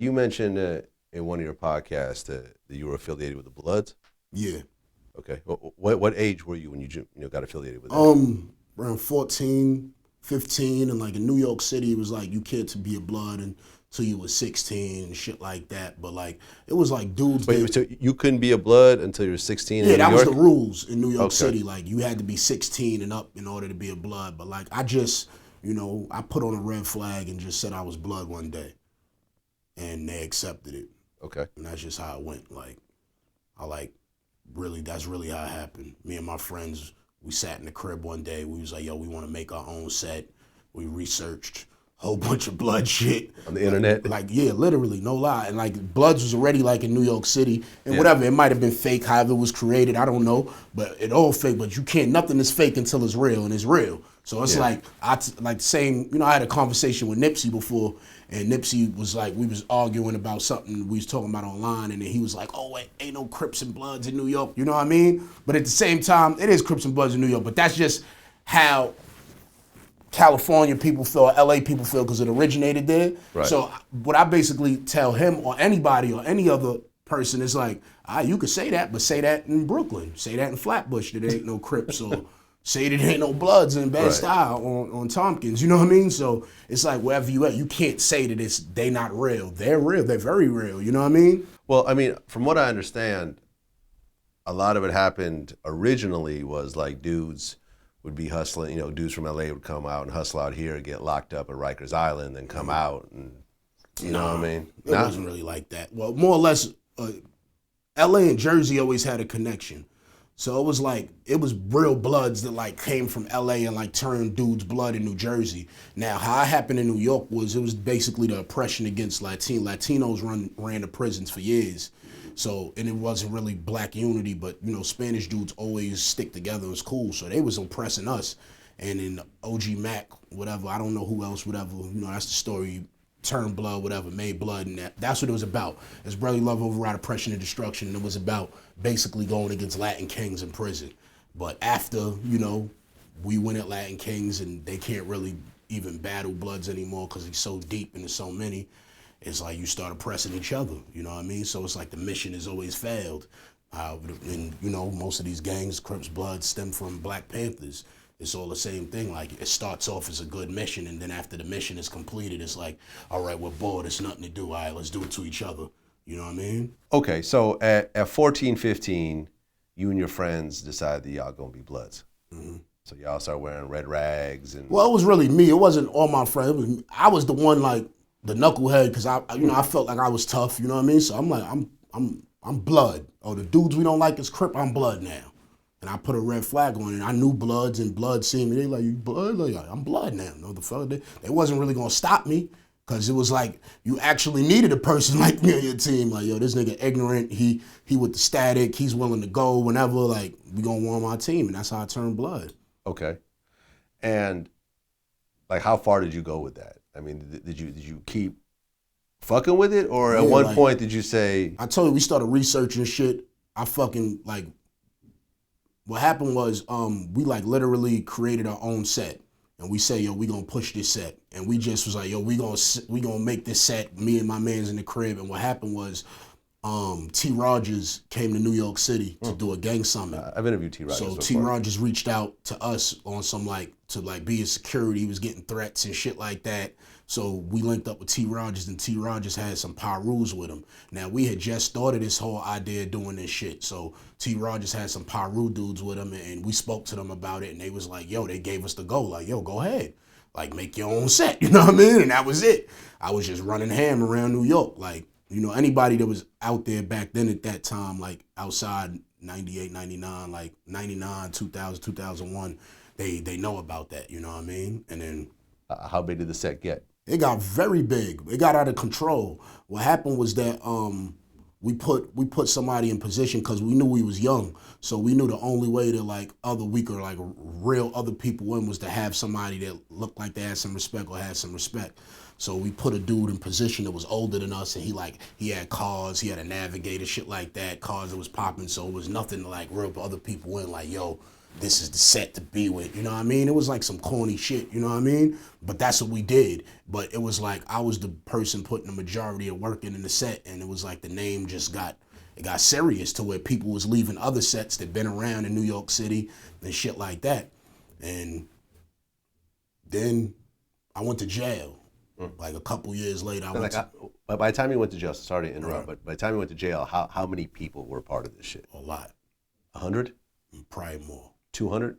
You mentioned in one of your podcasts that you were affiliated with the Bloods. Yeah. Okay. What age were you when you got affiliated with that? Around 14, 15, and like in New York City, it was like you can't to be a Blood until you was 16 and shit like that. But like it was like dudes. Wait, so you couldn't be a Blood until you were 16 in Yeah, New that was York? the rules in New York Okay. City. Like you had to be 16 and up in order to be a Blood. But like I just, I put on a red flag and just said I was Blood one day, and they accepted it. Okay. And that's just how it went. Like that's really how it happened. Me and my friends, we sat in the crib one day. We was like, yo, we want to make our own set. We researched a whole bunch of Blood shit On the internet? Like yeah, literally, no lie. And like Bloods was already like in New York City and Yeah. whatever. It might have been fake, however it was created. I don't know, but it all fake. But you can't. Nothing is fake until it's real, and it's real. So it's Yeah. like saying, I had a conversation with Nipsey before, and Nipsey was like, we was arguing about something we was talking about online, and then he was like, oh, wait, ain't no Crips and Bloods in New York. You know what I mean? But at the same time, it is Crips and Bloods in New York. But that's just how California people feel, LA people feel, because it originated there. Right. So what I basically tell him or anybody or any other person is like, you could say that, but say that in Brooklyn. Say that in Flatbush that there ain't no Crips, or say that there ain't no Bloods in Bed-Stuy on Tompkins. You know what I mean? So it's like wherever you at, you can't say that they not real. They're real. They're very real. You know what I mean? Well, I mean, from what I understand, a lot of it happened originally was like dudes would be hustling, dudes from LA would come out and hustle out here, get locked up at Rikers Island, then come out and, you know what I mean? It wasn't really like that. Well, more or less, LA and Jersey always had a connection. So it was real Bloods that like came from LA and like turned dudes' blood in New Jersey. Now, how it happened in New York it was basically the oppression against Latinos ran the prisons for years. So, and it wasn't really black unity, but Spanish dudes always stick together. It was cool. So they was oppressing us. And then OG Mac, whatever, I don't know who else, whatever, that's the story. Turned blood, whatever, made blood, and that's what it was about. It's brotherly love, override, oppression, and destruction. And it was about basically going against Latin Kings in prison. But after, we went at Latin Kings and they can't really even battle Bloods anymore because he's so deep and there's so many. It's like you start oppressing each other, you know what I mean? So it's like the mission has always failed. And, most of these gangs, Crips, Bloods, stem from Black Panthers. It's all the same thing. Like, it starts off as a good mission, and then after the mission is completed, it's like, all right, we're bored. There's nothing to do. All right, let's do it to each other. You know what I mean? Okay, so at 14, 15, you and your friends decided that y'all gonna be Bloods. Mm-hmm. So y'all start wearing red rags and. Well, it was really me. It wasn't all my friends. I was the one, like, the knucklehead, because I felt like I was tough. You know what I mean? So I'm like, I'm Blood. Oh, the dudes we don't like is Crip. I'm Blood now. And I put a red flag on it. I knew Bloods, and Bloods seen me. They like, you Blood? Like, I'm Blood now. No, the fella, they wasn't really gonna stop me, because it was like you actually needed a person like me on your team. Like, yo, this nigga ignorant. He with the static. He's willing to go whenever. Like, we gonna warm our team, and that's how I turned Blood. Okay, and like, how far did you go with that? I mean, did you keep fucking with it, or at one point did you say? I told you, we started researching shit. I fucking like. What happened was, we like literally created our own set, and we say, yo, we gonna push this set, and we just was like, yo, we gonna make this set. Me and my man's in the crib, and what happened was, T. Rodgers came to New York City to do a gang summit. I've interviewed T. Rodgers. So T. Rodgers reached out to us on some to be his security. He was getting threats and shit like that. So we linked up with T. Rodgers, and T. Rodgers had some Pyrus with him. Now, we had just started this whole idea of doing this shit. So T. Rodgers had some Pyru dudes with him, and we spoke to them about it, and they was like, yo, they gave us the go. Like, yo, go ahead. Like, make your own set, you know what I mean? And that was it. I was just running ham around New York. Like, anybody that was out there back then at that time, like outside 98, 99, like 99, 2000, 2001, they know about that, you know what I mean? And then... how big did the set get? It got very big. It got out of control. What happened was that we put somebody in position because we knew we was young. So we knew the only way to like other weaker, like real other people in was to have somebody that looked like they had some respect or had some respect. So we put a dude in position that was older than us, and he had cars, he had a navigator, shit like that, cars that was popping. So it was nothing to like real other people in, like, yo, this is the set to be with, you know what I mean? It was like some corny shit, you know what I mean? But that's what we did. But it was like I was the person putting the majority of work in the set, and it was like the name just got serious to where people was leaving other sets that been around in New York City and shit like that. And then I went to jail. Like a couple years later, by the time you went to jail, sorry to interrupt, but by the time you went to jail, how many people were part of this shit? A lot. 100? Probably more. 200?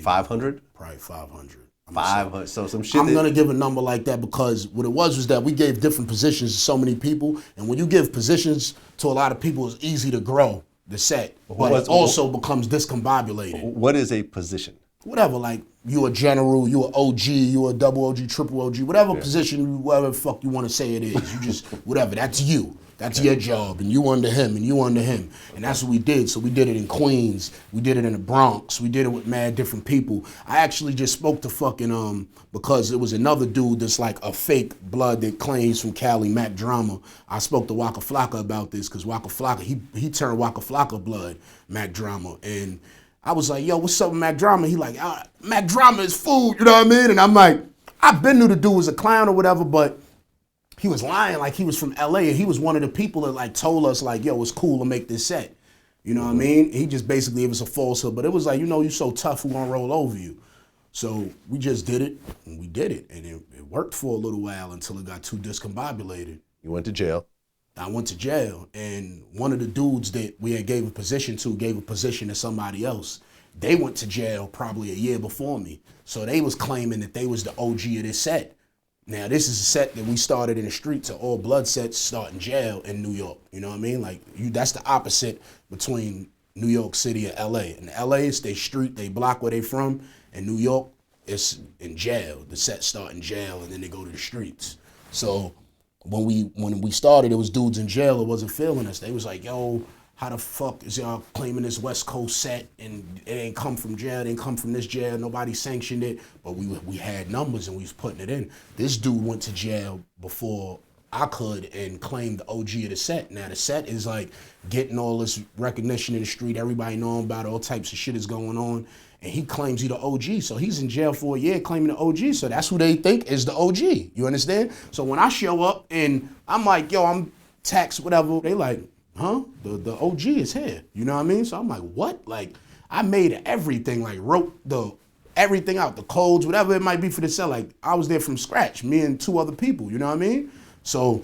500? Probably 500. 500. So some shit. I'm gonna give a number like that because what it was that we gave different positions to so many people, and when you give positions to a lot of people, it's easy to grow the set, but it also becomes discombobulated. What is a position? Whatever, like you a general, you a OG, you a double OG, triple OG, whatever position, whatever the fuck you want to say it is, you just whatever. That's you. That's your job, and you under him, and you under him, and that's what we did. So we did it in Queens, we did it in the Bronx, we did it with mad different people. I actually just spoke to fucking because it was another dude that's like a fake blood that claims from Cali, Mac Drama. I spoke to Waka Flocka about this because Waka Flocka he turned Waka Flocka blood, Mac Drama, and I was like, yo, what's up with Mac Drama? He like, Mac Drama is food, you know what I mean? And I'm like, I've been knew the dude was a clown or whatever, but he was lying like he was from LA, and he was one of the people that like told us like, yo, it's cool to make this set. You know what I mean? He just basically gave us a falsehood, but it was like, you know, you so tough, who gonna roll over you? So we just did it, and we did it, and it worked for a little while until it got too discombobulated. You went to jail. I went to jail, and one of the dudes that we had gave a position to somebody else. They went to jail probably a year before me. So they was claiming that they was the OG of this set. Now, this is a set that we started in the streets, of all blood sets start in jail in New York. You know what I mean? Like, that's the opposite between New York City and LA. In LA, it's they street, they block where they from. In New York, it's in jail. The sets start in jail, and then they go to the streets. So when we started, it was dudes in jail that wasn't feeling us. They was like, yo, how the fuck is y'all claiming this West Coast set and it ain't come from jail, it ain't come from this jail, nobody sanctioned it, but we had numbers and we was putting it in. This dude went to jail before I could and claimed the OG of the set. Now the set is like getting all this recognition in the street, everybody knowing about it, all types of shit is going on, and he claims he the OG, so he's in jail for a year claiming the OG, so that's who they think is the OG, you understand? So when I show up and I'm like, yo, I'm Tax, whatever, they like, huh? The OG is here. You know what I mean? So I'm like, what? Like, I made everything, like wrote everything out, the codes, whatever it might be for the cell. Like, I was there from scratch, me and two other people, you know what I mean? So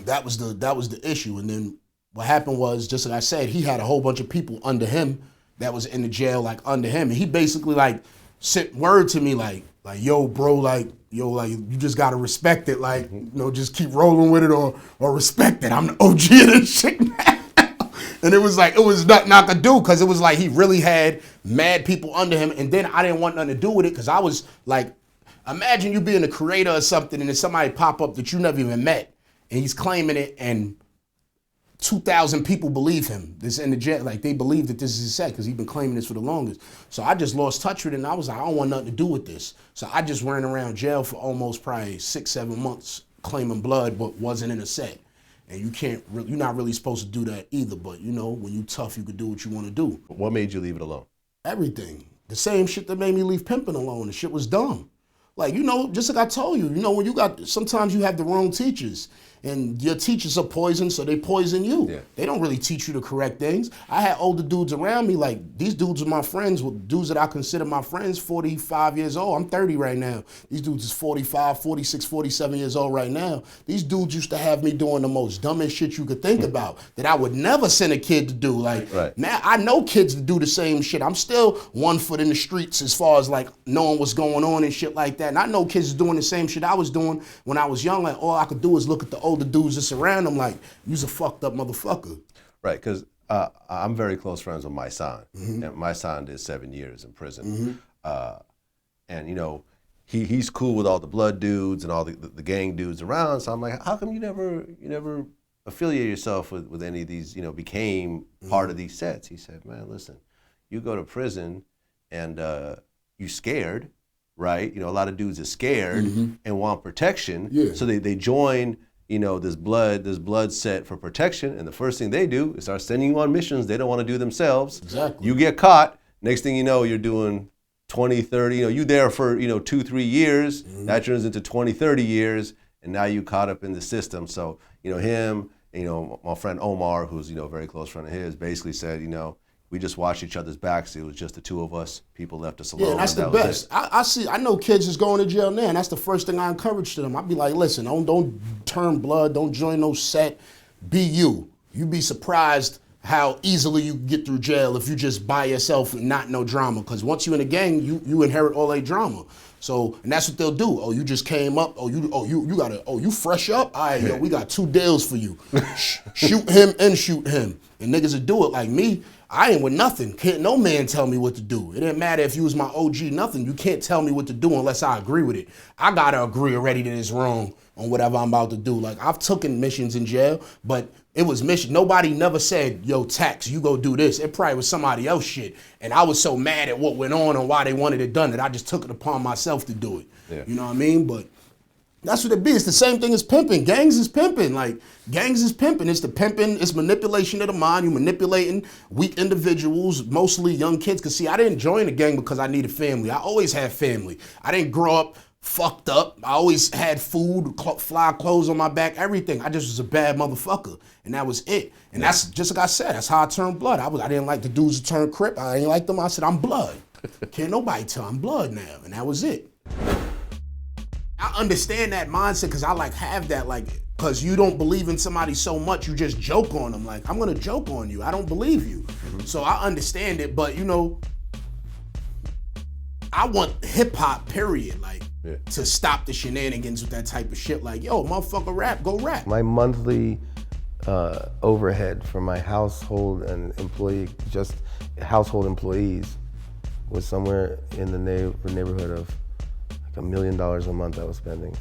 that was the issue. And then what happened was, just like I said, he had a whole bunch of people under him that was in the jail, like under him. And he basically like sent word to me like, yo, bro, like, you just gotta respect it, like, you know, just keep rolling with it or respect it. I'm the OG of this shit now. And it was like, it was nothing I could do, because it was like he really had mad people under him, and then I didn't want nothing to do with it, because I was like, imagine you being a creator or something, and then somebody pop up that you never even met, and he's claiming it, and 2,000 people believe him. This in the jail, like they believe that this is his set because he's been claiming this for the longest. So I just lost touch with it, and I was like, I don't want nothing to do with this. So I just ran around jail for almost probably 6-7 months claiming blood, but wasn't in a set. And you're not really supposed to do that either. But you know, when you tough, you could do what you want to do. What made you leave it alone? Everything. The same shit that made me leave pimping alone. The shit was dumb. Like, you know, just like I told you, when sometimes you have the wrong teachers, and your teachers are poison, so they poison you. Yeah. They don't really teach you the correct things. I had older dudes around me, like, these dudes are my friends, dudes that I consider my friends, 45 years old. I'm 30 right now. These dudes is 45, 46, 47 years old right now. These dudes used to have me doing the most dumbest shit you could think about that I would never send a kid to do. Like, now I know kids that do the same shit. I'm still 1 foot in the streets as far as, like, knowing what's going on and shit like that. And I know kids doing the same shit I was doing when I was young. Like, all I could do is look at the older dudes that's around them like, you's a fucked up motherfucker. Right, because I'm very close friends with my son. And my son did 7 years in prison. And, you know, he's cool with all the blood dudes and all the gang dudes around. So I'm like, how come you never affiliate yourself with any of these, you know, became part of these sets? He said, man, listen, you go to prison and you scared. Right, you know, a lot of dudes are scared and want protection, so they join, you know, this blood set for protection, and the first thing they do is start sending you on missions they don't want to do themselves. Exactly. You get caught. Next thing you know, you're doing 20, 30, you there for, 2-3 years, that turns into 20, 30 years, and now you caught up in the system. So, him, my friend Omar, who's, a very close friend of his, basically said, we just watched each other's backs. It was just the two of us. People left us alone. Yeah, that's the best. I know kids is going to jail now, and that's the first thing I encourage to them. I'd be like, listen, don't turn blood, don't join no set. Be you. You'd be surprised how easily you get through jail if you just by yourself and not no drama. Because once you're in a gang, you inherit all that drama. So, and that's what they'll do. Oh, you just came up. You fresh up. All right, yo, we got 2 deals for you. Shoot him and shoot him. And niggas will do it. Like me, I ain't with nothing. Can't no man tell me what to do. It didn't matter if you was my OG, nothing. You can't tell me what to do unless I agree with it. I gotta agree already that it's wrong on whatever I'm about to do. Like, I've taken missions in jail, but it was mission. Nobody never said, yo, Tax, you go do this. It probably was somebody else shit. And I was so mad at what went on and why they wanted it done that I just took it upon myself to do it. Yeah. You know what I mean? But that's what it be. It's the same thing as pimping. Gangs is pimping. Like, gangs is pimping. It's the pimping. It's manipulation of the mind. You manipulating weak individuals, mostly young kids. Because, see, I didn't join the gang because I needed family. I always had family. I didn't grow up fucked up. I always had food, fly clothes on my back, everything. I just was a bad motherfucker. And that was it. And that's, just like I said, that's how I turned blood. I didn't like the dudes who turned Crip. I ain't like them. I said, I'm blood. Can't nobody tell I'm blood now. And that was it. I understand that mindset because I have that, because you don't believe in somebody so much, you just joke on them. Like, I'm gonna joke on you. I don't believe you. So I understand it, but I want hip hop, period. To stop the shenanigans with that type of shit. Like, yo, motherfucker, rap, go rap. My monthly overhead for my household and household employees was somewhere in the neighborhood of $1 million a month I was spending.